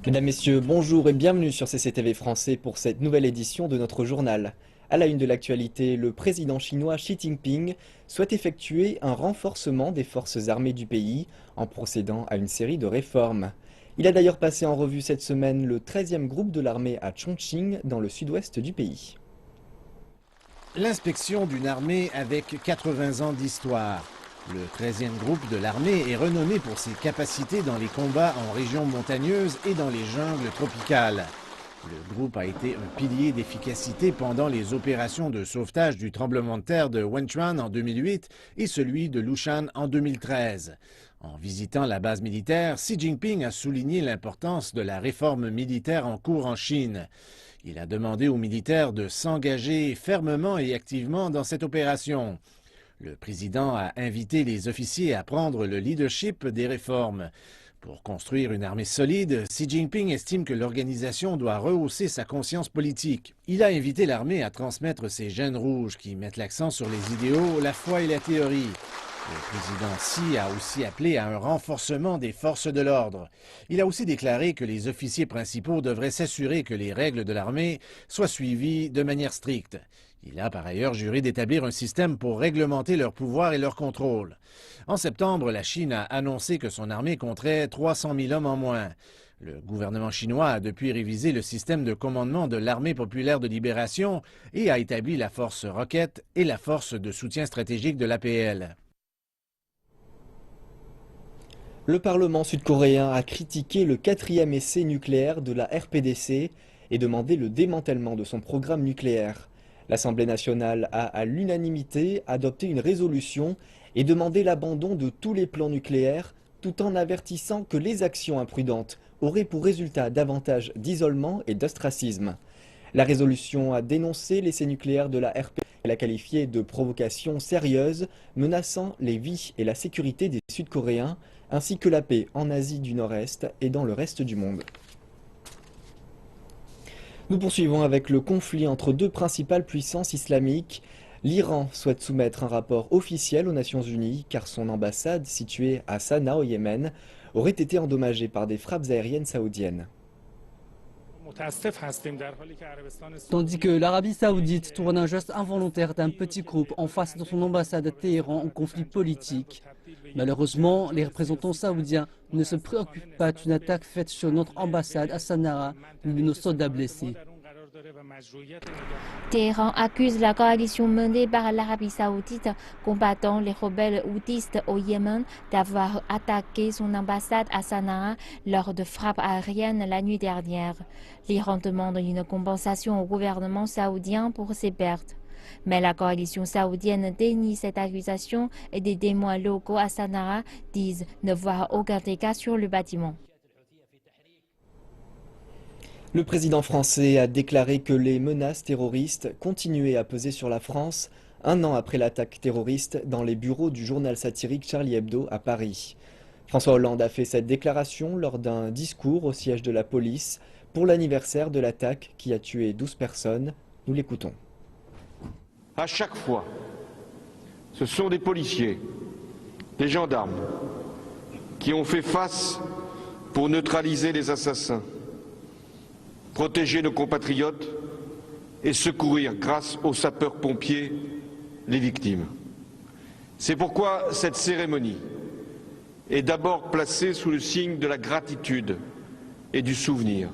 Mesdames, Messieurs, bonjour et bienvenue sur CCTV Français pour cette nouvelle édition de notre journal. À la une de l'actualité, le président chinois Xi Jinping souhaite effectuer un renforcement des forces armées du pays en procédant à une série de réformes. Il a d'ailleurs passé en revue cette semaine le 13e groupe de l'armée à Chongqing, dans le sud-ouest du pays. L'inspection d'une armée avec 80 ans d'histoire. Le 13e groupe de l'armée est renommé pour ses capacités dans les combats en régions montagneuses et dans les jungles tropicales. Le groupe a été un pilier d'efficacité pendant les opérations de sauvetage du tremblement de terre de Wenchuan en 2008 et celui de Lushan en 2013. En visitant la base militaire, Xi Jinping a souligné l'importance de la réforme militaire en cours en Chine. Il a demandé aux militaires de s'engager fermement et activement dans cette opération. Le président a invité les officiers à prendre le leadership des réformes. Pour construire une armée solide, Xi Jinping estime que l'organisation doit rehausser sa conscience politique. Il a invité l'armée à transmettre ses gènes rouges qui mettent l'accent sur les idéaux, la foi et la théorie. Le président Xi a aussi appelé à un renforcement des forces de l'ordre. Il a aussi déclaré que les officiers principaux devraient s'assurer que les règles de l'armée soient suivies de manière stricte. Il a par ailleurs juré d'établir un système pour réglementer leur pouvoir et leur contrôle. En septembre, la Chine a annoncé que son armée compterait 300 000 hommes en moins. Le gouvernement chinois a depuis révisé le système de commandement de l'Armée populaire de libération et a établi la force Rocket et la force de soutien stratégique de l'APL. Le Parlement sud-coréen a critiqué le 4e essai nucléaire de la RPDC et demandé le démantèlement de son programme nucléaire. L'Assemblée nationale a à l'unanimité adopté une résolution et demandé l'abandon de tous les plans nucléaires, tout en avertissant que les actions imprudentes auraient pour résultat davantage d'isolement et d'ostracisme. La résolution a dénoncé l'essai nucléaire de la RPDC et l'a qualifié de provocation sérieuse, menaçant les vies et la sécurité des Sud-Coréens, ainsi que la paix en Asie du Nord-Est et dans le reste du monde. Nous poursuivons avec le conflit entre deux principales puissances islamiques. L'Iran souhaite soumettre un rapport officiel aux Nations Unies car son ambassade, située à Sanaa au Yémen, aurait été endommagée par des frappes aériennes saoudiennes. Tandis que l'Arabie saoudite tourne un geste involontaire d'un petit groupe en face de son ambassade à Téhéran en conflit politique. Malheureusement, les représentants saoudiens ne se préoccupent pas d'une attaque faite sur notre ambassade à Sanaa ni de nos soldats blessés. Téhéran accuse la coalition menée par l'Arabie saoudite combattant les rebelles houthistes au Yémen d'avoir attaqué son ambassade à Sanaa lors de frappes aériennes la nuit dernière. L'Iran demande une compensation au gouvernement saoudien pour ses pertes. Mais la coalition saoudienne dénie cette accusation et des témoins locaux à Sanaa disent ne voir aucun dégât sur le bâtiment. Le président français a déclaré que les menaces terroristes continuaient à peser sur la France un an après l'attaque terroriste dans les bureaux du journal satirique Charlie Hebdo à Paris. François Hollande a fait cette déclaration lors d'un discours au siège de la police pour l'anniversaire de l'attaque qui a tué 12 personnes. Nous l'écoutons. À chaque fois, ce sont des policiers, des gendarmes qui ont fait face pour neutraliser les assassins, protéger nos compatriotes et secourir, grâce aux sapeurs-pompiers, les victimes. C'est pourquoi cette cérémonie est d'abord placée sous le signe de la gratitude et du souvenir.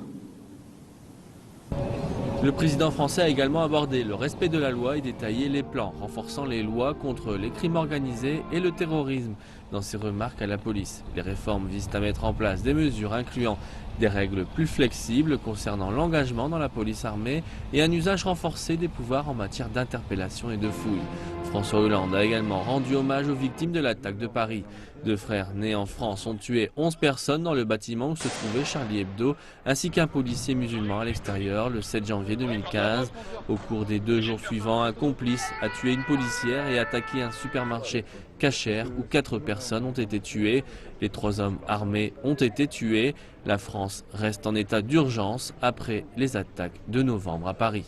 Le président français a également abordé le respect de la loi et détaillé les plans renforçant les lois contre les crimes organisés et le terrorisme. Dans ses remarques à la police, les réformes visent à mettre en place des mesures incluant des règles plus flexibles concernant l'engagement dans la police armée et un usage renforcé des pouvoirs en matière d'interpellation et de fouilles. François Hollande a également rendu hommage aux victimes de l'attaque de Paris. Deux frères nés en France ont tué 11 personnes dans le bâtiment où se trouvait Charlie Hebdo, ainsi qu'un policier musulman à l'extérieur le 7 janvier 2015. Au cours des 2 jours suivants, un complice a tué une policière et attaqué un supermarché Cacher où 4 personnes ont été tuées. Les 3 hommes armés ont été tués. La France reste en état d'urgence après les attaques de novembre à Paris.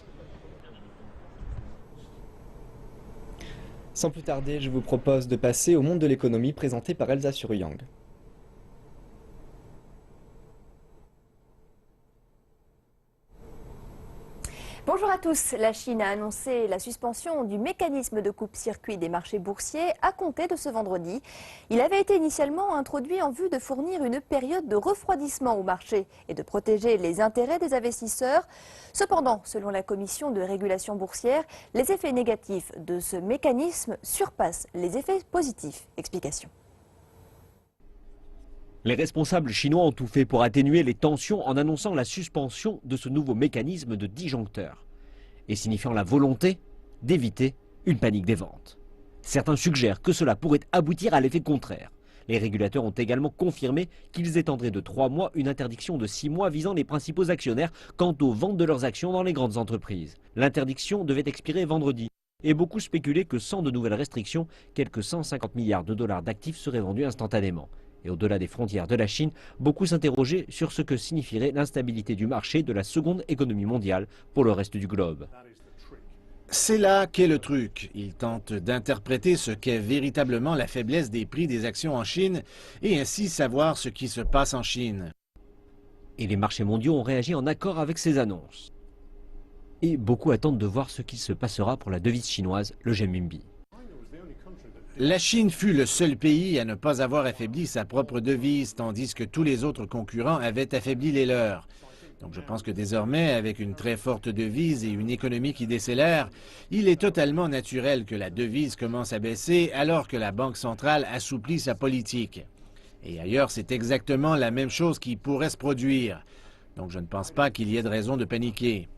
Sans plus tarder, je vous propose de passer au monde de l'économie présenté par Elsa Suruyang. Bonjour à tous. La Chine a annoncé la suspension du mécanisme de coupe-circuit des marchés boursiers à compter de ce vendredi. Il avait été initialement introduit en vue de fournir une période de refroidissement au marché et de protéger les intérêts des investisseurs. Cependant, selon la Commission de régulation boursière, les effets négatifs de ce mécanisme surpassent les effets positifs. Explication. Les responsables chinois ont tout fait pour atténuer les tensions en annonçant la suspension de ce nouveau mécanisme de disjoncteur et signifiant la volonté d'éviter une panique des ventes. Certains suggèrent que cela pourrait aboutir à l'effet contraire. Les régulateurs ont également confirmé qu'ils étendraient de 3 mois une interdiction de 6 mois visant les principaux actionnaires quant aux ventes de leurs actions dans les grandes entreprises. L'interdiction devait expirer vendredi et beaucoup spéculaient que sans de nouvelles restrictions, quelques 150 milliards de dollars d'actifs seraient vendus instantanément. Et au-delà des frontières de la Chine, beaucoup s'interrogeaient sur ce que signifierait l'instabilité du marché de la seconde économie mondiale pour le reste du globe. C'est là qu'est le truc. Il tente d'interpréter ce qu'est véritablement la faiblesse des prix des actions en Chine et ainsi savoir ce qui se passe en Chine. Et les marchés mondiaux ont réagi en accord avec ces annonces. Et beaucoup attendent de voir ce qu'il se passera pour la devise chinoise, le renminbi. La Chine fut le seul pays à ne pas avoir affaibli sa propre devise, tandis que tous les autres concurrents avaient affaibli les leurs. Donc je pense que désormais, avec une très forte devise et une économie qui décélère, il est totalement naturel que la devise commence à baisser alors que la Banque centrale assouplit sa politique. Et ailleurs, c'est exactement la même chose qui pourrait se produire. Donc je ne pense pas qu'il y ait de raison de paniquer.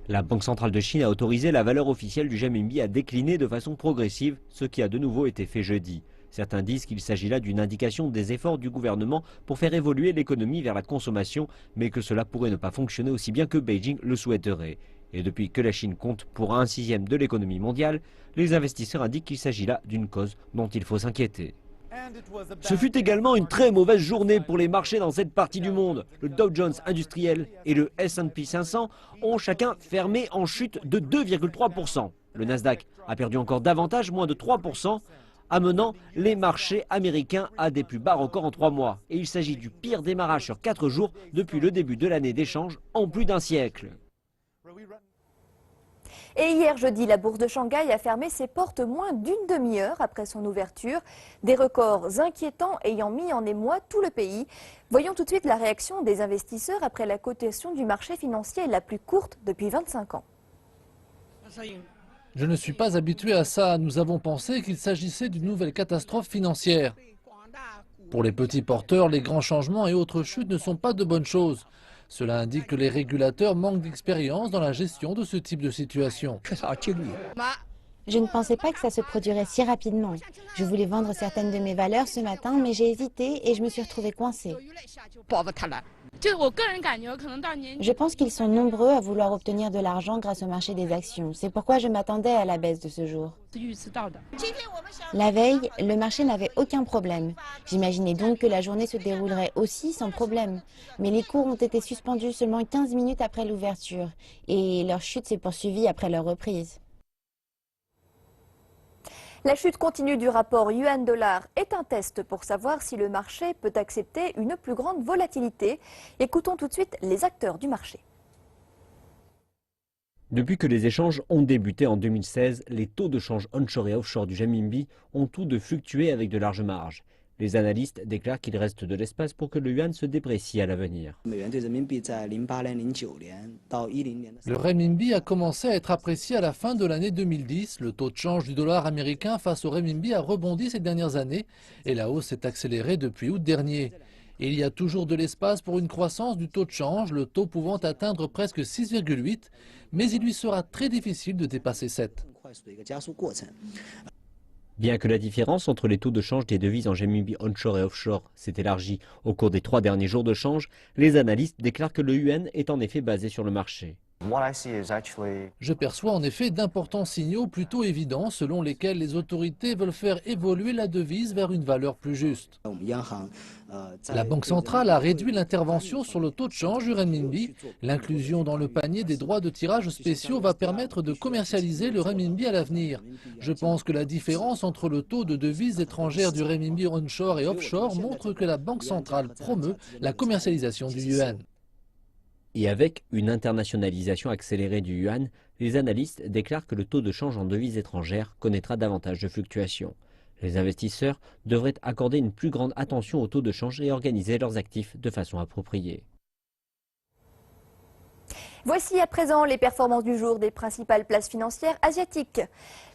La Banque centrale de Chine a autorisé la valeur officielle du renminbi à décliner de façon progressive, ce qui a de nouveau été fait jeudi. Certains disent qu'il s'agit là d'une indication des efforts du gouvernement pour faire évoluer l'économie vers la consommation, mais que cela pourrait ne pas fonctionner aussi bien que Beijing le souhaiterait. Et depuis que la Chine compte pour 1/6 de l'économie mondiale, les investisseurs indiquent qu'il s'agit là d'une cause dont il faut s'inquiéter. Ce fut également une très mauvaise journée pour les marchés dans cette partie du monde. Le Dow Jones industriel et le S&P 500 ont chacun fermé en chute de 2,3%. Le Nasdaq a perdu encore davantage, moins de 3%, amenant les marchés américains à des plus bas records en 3 mois. Et il s'agit du pire démarrage sur 4 jours depuis le début de l'année d'échange en plus d'un siècle. Et hier jeudi, la bourse de Shanghai a fermé ses portes moins d'une demi-heure après son ouverture. Des records inquiétants ayant mis en émoi tout le pays. Voyons tout de suite la réaction des investisseurs après la cotation du marché financier la plus courte depuis 25 ans. Je ne suis pas habitué à ça. Nous avons pensé qu'il s'agissait d'une nouvelle catastrophe financière. Pour les petits porteurs, les grands changements et autres chutes ne sont pas de bonnes choses. Cela indique que les régulateurs manquent d'expérience dans la gestion de ce type de situation. Je ne pensais pas que ça se produirait si rapidement. Je voulais vendre certaines de mes valeurs ce matin, mais j'ai hésité et je me suis retrouvée coincée. Je pense qu'ils sont nombreux à vouloir obtenir de l'argent grâce au marché des actions. C'est pourquoi je m'attendais à la baisse de ce jour. La veille, le marché n'avait aucun problème. J'imaginais donc que la journée se déroulerait aussi sans problème. Mais les cours ont été suspendus seulement 15 minutes après l'ouverture et leur chute s'est poursuivie après leur reprise. La chute continue du rapport yuan-dollar est un test pour savoir si le marché peut accepter une plus grande volatilité. Écoutons tout de suite les acteurs du marché. Depuis que les échanges ont débuté en 2016, les taux de change onshore et offshore du renminbi ont tous deux fluctué avec de larges marges. Les analystes déclarent qu'il reste de l'espace pour que le yuan se déprécie à l'avenir. Le renminbi a commencé à être apprécié à la fin de l'année 2010. Le taux de change du dollar américain face au renminbi a rebondi ces dernières années et la hausse s'est accélérée depuis août dernier. Et il y a toujours de l'espace pour une croissance du taux de change, le taux pouvant atteindre presque 6,8, mais il lui sera très difficile de dépasser 7. Bien que la différence entre les taux de change des devises en renminbi onshore et offshore s'est élargie au cours des 3 derniers jours de change, les analystes déclarent que le yuan est en effet basé sur le marché. Je perçois en effet d'importants signaux plutôt évidents selon lesquels les autorités veulent faire évoluer la devise vers une valeur plus juste. La Banque centrale a réduit l'intervention sur le taux de change du renminbi. L'inclusion dans le panier des droits de tirage spéciaux va permettre de commercialiser le renminbi à l'avenir. Je pense que la différence entre le taux de devises étrangères du renminbi onshore et offshore montre que la Banque centrale promeut la commercialisation du yuan. Et avec une internationalisation accélérée du yuan, les analystes déclarent que le taux de change en devises étrangères connaîtra davantage de fluctuations. Les investisseurs devraient accorder une plus grande attention au taux de change et organiser leurs actifs de façon appropriée. Voici à présent les performances du jour des principales places financières asiatiques.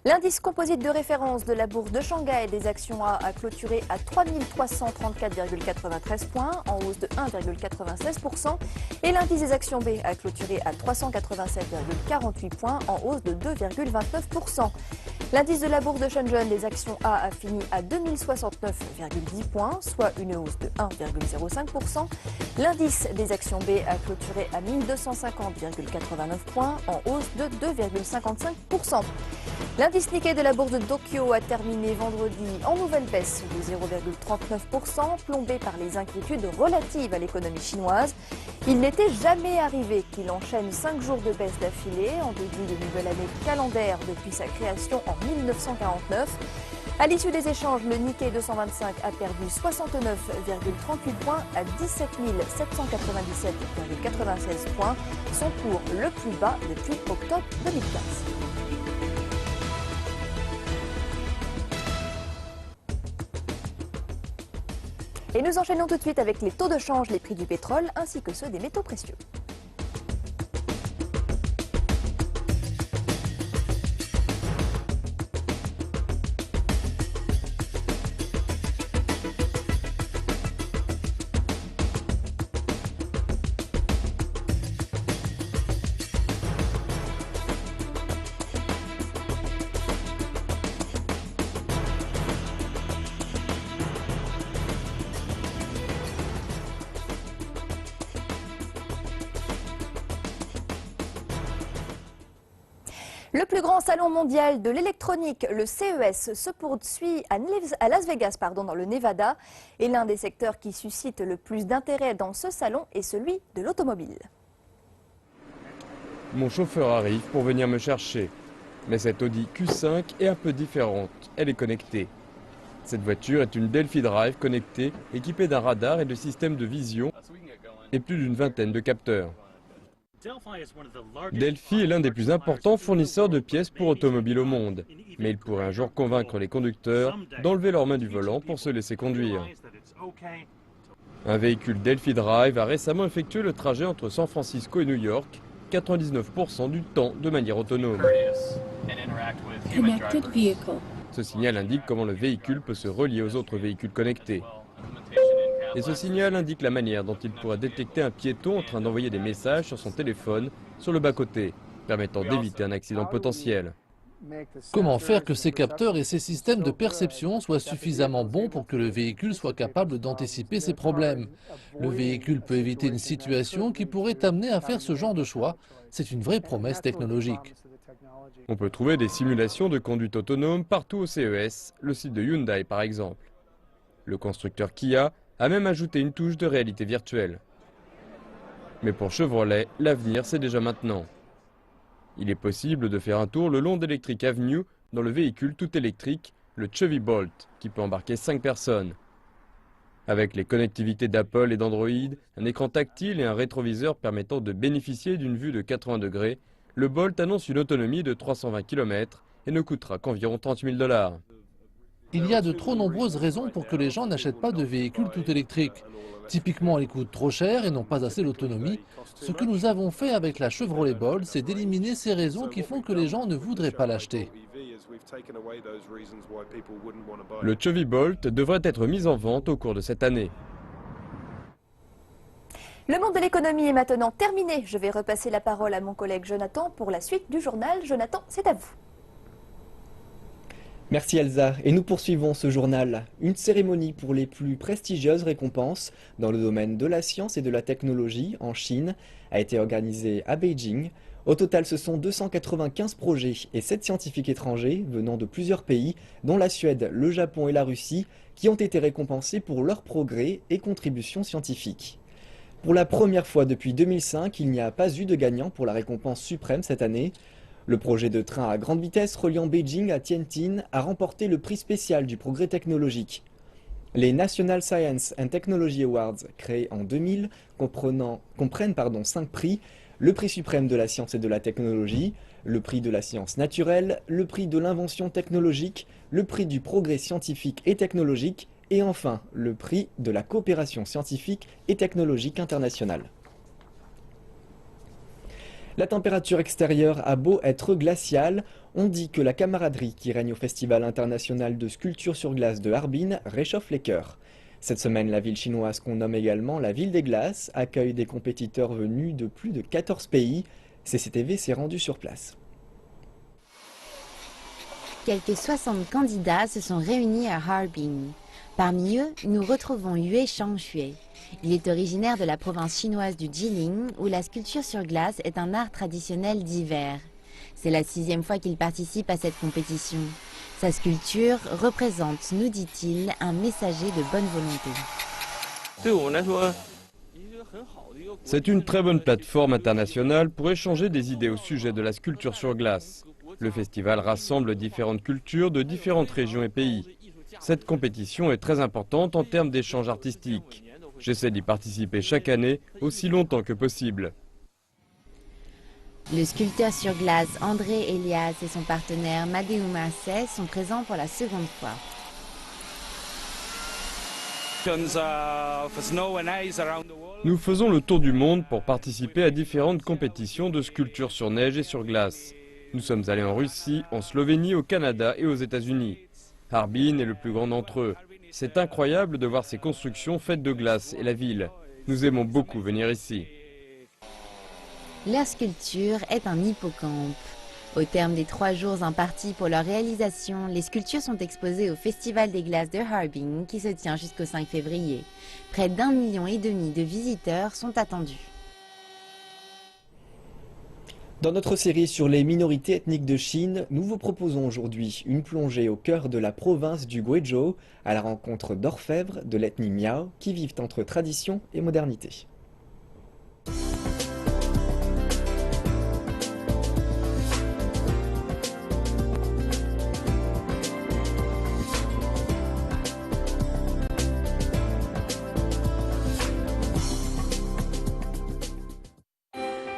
L'indice composite de référence de la bourse de Shanghai des actions A a clôturé à 3334,93 points, en hausse de 1,96%. Et l'indice des actions B a clôturé à 387,48 points, en hausse de 2,29%. L'indice de la bourse de Shenzhen des actions A a fini à 2069,10 points, soit une hausse de 1,05%. L'indice des actions B a clôturé à 1250,89 points, en hausse de 2,55%. L'indice Nikkei de la bourse de Tokyo a terminé vendredi en nouvelle baisse de 0,39%, plombé par les inquiétudes relatives à l'économie chinoise. Il n'était jamais arrivé qu'il enchaîne 5 jours de baisse d'affilée en début de nouvelle année calendaire depuis sa création en 1949. À l'issue des échanges, le Nikkei 225 a perdu 69,38 points à 17 797,96 points, son cours le plus bas depuis octobre 2015. Et nous enchaînons tout de suite avec les taux de change, les prix du pétrole ainsi que ceux des métaux précieux. Le plus grand salon mondial de l'électronique, le CES, se poursuit à Las Vegas, dans le Nevada. Et l'un des secteurs qui suscite le plus d'intérêt dans ce salon est celui de l'automobile. Mon chauffeur arrive pour venir me chercher. Mais cette Audi Q5 est un peu différente. Elle est connectée. Cette voiture est une Delphi Drive connectée, équipée d'un radar et de systèmes de vision et plus d'une vingtaine de capteurs. Delphi est l'un des plus importants fournisseurs de pièces pour automobiles au monde, mais il pourrait un jour convaincre les conducteurs d'enlever leurs mains du volant pour se laisser conduire. Un véhicule Delphi Drive a récemment effectué le trajet entre San Francisco et New York, 99% du temps de manière autonome. Ce signal indique comment le véhicule peut se relier aux autres véhicules connectés. Et ce signal indique la manière dont il pourra détecter un piéton en train d'envoyer des messages sur son téléphone sur le bas-côté, permettant d'éviter un accident potentiel. Comment faire que ces capteurs et ces systèmes de perception soient suffisamment bons pour que le véhicule soit capable d'anticiper ces problèmes? Le véhicule peut éviter une situation qui pourrait amener à faire ce genre de choix. C'est une vraie promesse technologique. On peut trouver des simulations de conduite autonome partout au CES, le site de Hyundai par exemple. Le constructeur Kia a même ajouté une touche de réalité virtuelle. Mais pour Chevrolet, l'avenir c'est déjà maintenant. Il est possible de faire un tour le long d'Electric Avenue dans le véhicule tout électrique, le Chevy Bolt, qui peut embarquer 5 personnes. Avec les connectivités d'Apple et d'Android, un écran tactile et un rétroviseur permettant de bénéficier d'une vue de 80 degrés, le Bolt annonce une autonomie de 320 km et ne coûtera qu'environ 30 000 $. Il y a de trop nombreuses raisons pour que les gens n'achètent pas de véhicules tout électriques. Typiquement, ils coûtent trop cher et n'ont pas assez d'autonomie. Ce que nous avons fait avec la Chevrolet Bolt, c'est d'éliminer ces raisons qui font que les gens ne voudraient pas l'acheter. Le Chevy Bolt devrait être mis en vente au cours de cette année. Le monde de l'économie est maintenant terminé. Je vais repasser la parole à mon collègue Jonathan pour la suite du journal. Jonathan, c'est à vous. Merci Elsa, et nous poursuivons ce journal. Une cérémonie pour les plus prestigieuses récompenses dans le domaine de la science et de la technologie en Chine a été organisée à Beijing. Au total, ce sont 295 projets et 7 scientifiques étrangers venant de plusieurs pays, dont la Suède, le Japon et la Russie, qui ont été récompensés pour leurs progrès et contributions scientifiques. Pour la première fois depuis 2005, il n'y a pas eu de gagnant pour la récompense suprême cette année. Le projet de train à grande vitesse reliant Beijing à Tianjin a remporté le prix spécial du progrès technologique. Les National Science and Technology Awards, créés en 2000, comprennent 5 prix: le prix suprême de la science et de la technologie, le prix de la science naturelle, le prix de l'invention technologique, le prix du progrès scientifique et technologique, et enfin le prix de la coopération scientifique et technologique internationale. La température extérieure a beau être glaciale, on dit que la camaraderie qui règne au Festival international de sculpture sur glace de Harbin réchauffe les cœurs. Cette semaine, la ville chinoise qu'on nomme également la ville des glaces accueille des compétiteurs venus de plus de 14 pays. CCTV s'est rendu sur place. Quelques 60 candidats se sont réunis à Harbin. Parmi eux, nous retrouvons Yue Shangxue. Il est originaire de la province chinoise du Jilin, où la sculpture sur glace est un art traditionnel d'hiver. C'est la 6e fois qu'il participe à cette compétition. Sa sculpture représente, nous dit-il, un messager de bonne volonté. C'est une très bonne plateforme internationale pour échanger des idées au sujet de la sculpture sur glace. Le festival rassemble différentes cultures de différentes régions et pays. Cette compétition est très importante en termes d'échanges artistiques. J'essaie d'y participer chaque année, aussi longtemps que possible. Le sculpteur sur glace André Elias et son partenaire Madeuma Sey sont présents pour la seconde fois. Nous faisons le tour du monde pour participer à différentes compétitions de sculpture sur neige et sur glace. Nous sommes allés en Russie, en Slovénie, au Canada et aux États-Unis. Harbin est le plus grand d'entre eux. C'est incroyable de voir ces constructions faites de glace et la ville. Nous aimons beaucoup venir ici. Leur sculpture est un hippocampe. Au terme des 3 jours impartis pour leur réalisation, les sculptures sont exposées au Festival des glaces de Harbin qui se tient jusqu'au 5 février. Près d'1,5 million de visiteurs sont attendus. Dans notre série sur les minorités ethniques de Chine, nous vous proposons aujourd'hui une plongée au cœur de la province du Guizhou, à la rencontre d'orfèvres de l'ethnie Miao qui vivent entre tradition et modernité.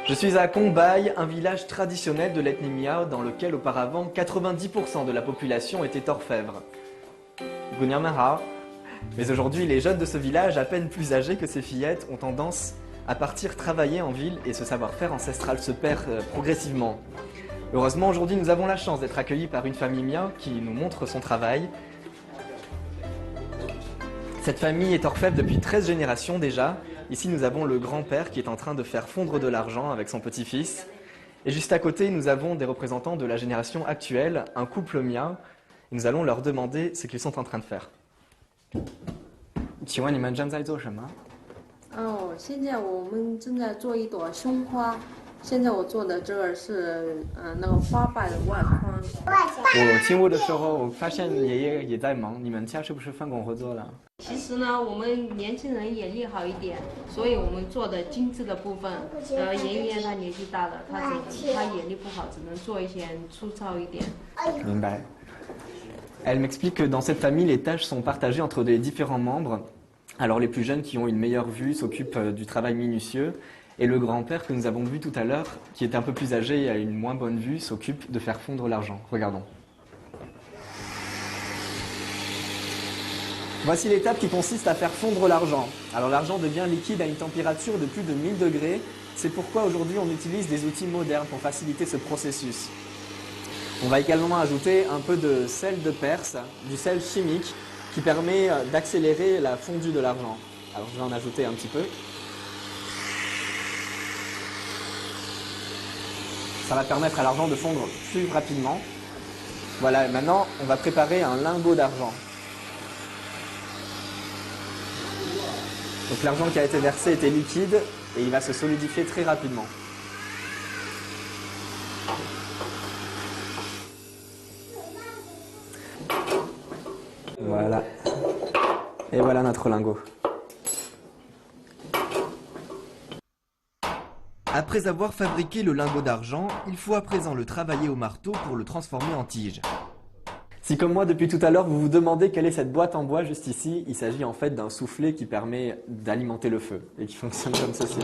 Je suis à Kongbai, un village traditionnel de l'ethnie Miao dans lequel auparavant 90% de la population était orfèvre. Mais aujourd'hui, les jeunes de ce village, à peine plus âgés que ces fillettes, ont tendance à partir travailler en ville et ce savoir-faire ancestral se perd progressivement. Heureusement, aujourd'hui, nous avons la chance d'être accueillis par une famille Miao qui nous montre son travail. Cette famille est orfèvre depuis 13 générations déjà. Ici, nous avons le grand-père qui est en train de faire fondre de l'argent avec son petit-fils. Et juste à côté, nous avons des représentants de la génération actuelle, un couple Miao. Et nous allons leur demander ce qu'ils sont en train de faire. Elle m'explique que dans cette famille, les tâches sont partagées entre les différents membres. Alors les plus jeunes qui ont une meilleure vue s'occupent du travail minutieux et le grand-père que nous avons vu tout à l'heure, qui est un peu plus âgé et a une moins bonne vue, s'occupe de faire fondre l'argent. Regardons. Voici l'étape qui consiste à faire fondre l'argent. Alors l'argent devient liquide à une température de plus de 1000 degrés. C'est pourquoi aujourd'hui on utilise des outils modernes pour faciliter ce processus. On va également ajouter un peu de sel de Perse, du sel chimique, qui permet d'accélérer la fondue de l'argent. Alors je vais en ajouter un petit peu. Ça va permettre à l'argent de fondre plus rapidement. Voilà, maintenant on va préparer un lingot d'argent. Donc l'argent qui a été versé était liquide et il va se solidifier très rapidement. Voilà. Et voilà notre lingot. Après avoir fabriqué le lingot d'argent, il faut à présent le travailler au marteau pour le transformer en tige. Si comme moi depuis tout à l'heure vous vous demandez quelle est cette boîte en bois juste ici, il s'agit en fait d'un soufflet qui permet d'alimenter le feu et qui fonctionne comme ceci.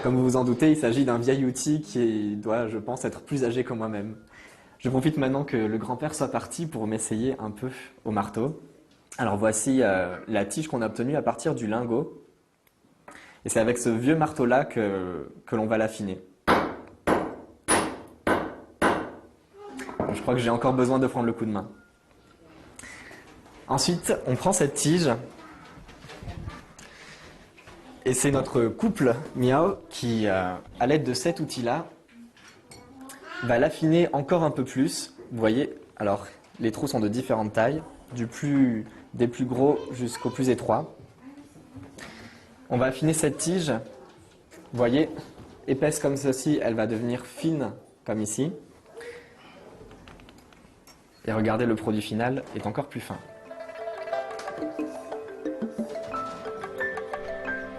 Comme vous vous en doutez, il s'agit d'un vieil outil qui doit, je pense, être plus âgé que moi-même. Je profite maintenant que le grand-père soit parti pour m'essayer un peu au marteau. Alors voici la tige qu'on a obtenue à partir du lingot. Et c'est avec ce vieux marteau-là que l'on va l'affiner. Je crois que j'ai encore besoin de prendre le coup de main. Ensuite, on prend cette tige. Et c'est notre couple Miao qui, à l'aide de cet outil-là, va l'affiner encore un peu plus. Vous voyez, alors les trous sont de différentes tailles, des plus gros jusqu'au plus étroit. On va affiner cette tige. Vous voyez, épaisse comme ceci, elle va devenir fine comme ici. Et regardez, le produit final est encore plus fin.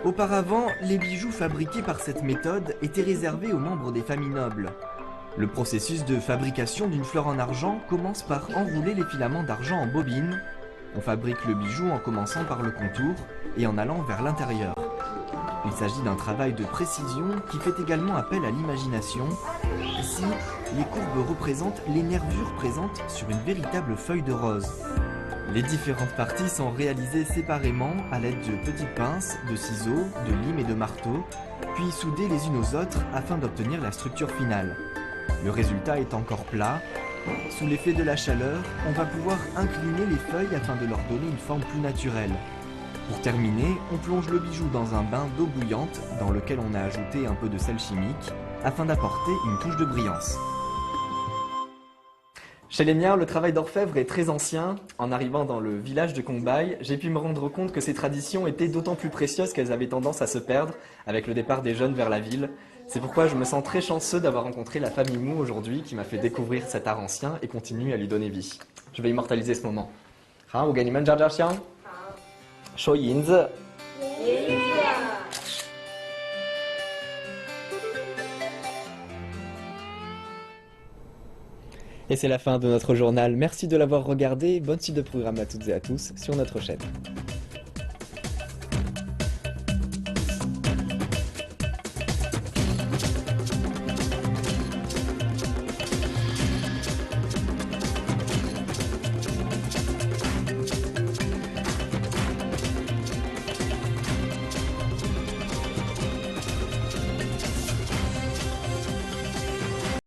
Auparavant, les bijoux fabriqués par cette méthode étaient réservés aux membres des familles nobles. Le processus de fabrication d'une fleur en argent commence par enrouler les filaments d'argent en bobine. On fabrique le bijou en commençant par le contour et en allant vers l'intérieur. Il s'agit d'un travail de précision qui fait également appel à l'imagination. Ici, les courbes représentent les nervures présentes sur une véritable feuille de rose. Les différentes parties sont réalisées séparément à l'aide de petites pinces, de ciseaux, de limes et de marteaux, puis soudées les unes aux autres afin d'obtenir la structure finale. Le résultat est encore plat. Sous l'effet de la chaleur, on va pouvoir incliner les feuilles afin de leur donner une forme plus naturelle. Pour terminer, on plonge le bijou dans un bain d'eau bouillante dans lequel on a ajouté un peu de sel chimique afin d'apporter une touche de brillance. Chez les miens, le travail d'orfèvre est très ancien. En arrivant dans le village de Kongbai, j'ai pu me rendre compte que ces traditions étaient d'autant plus précieuses qu'elles avaient tendance à se perdre avec le départ des jeunes vers la ville. C'est pourquoi je me sens très chanceux d'avoir rencontré la famille Mu aujourd'hui qui m'a fait découvrir cet art ancien et continue à lui donner vie. Je vais immortaliser ce moment. Et c'est la fin de notre journal. Merci de l'avoir regardé. Bonne suite de programme à toutes et à tous sur notre chaîne.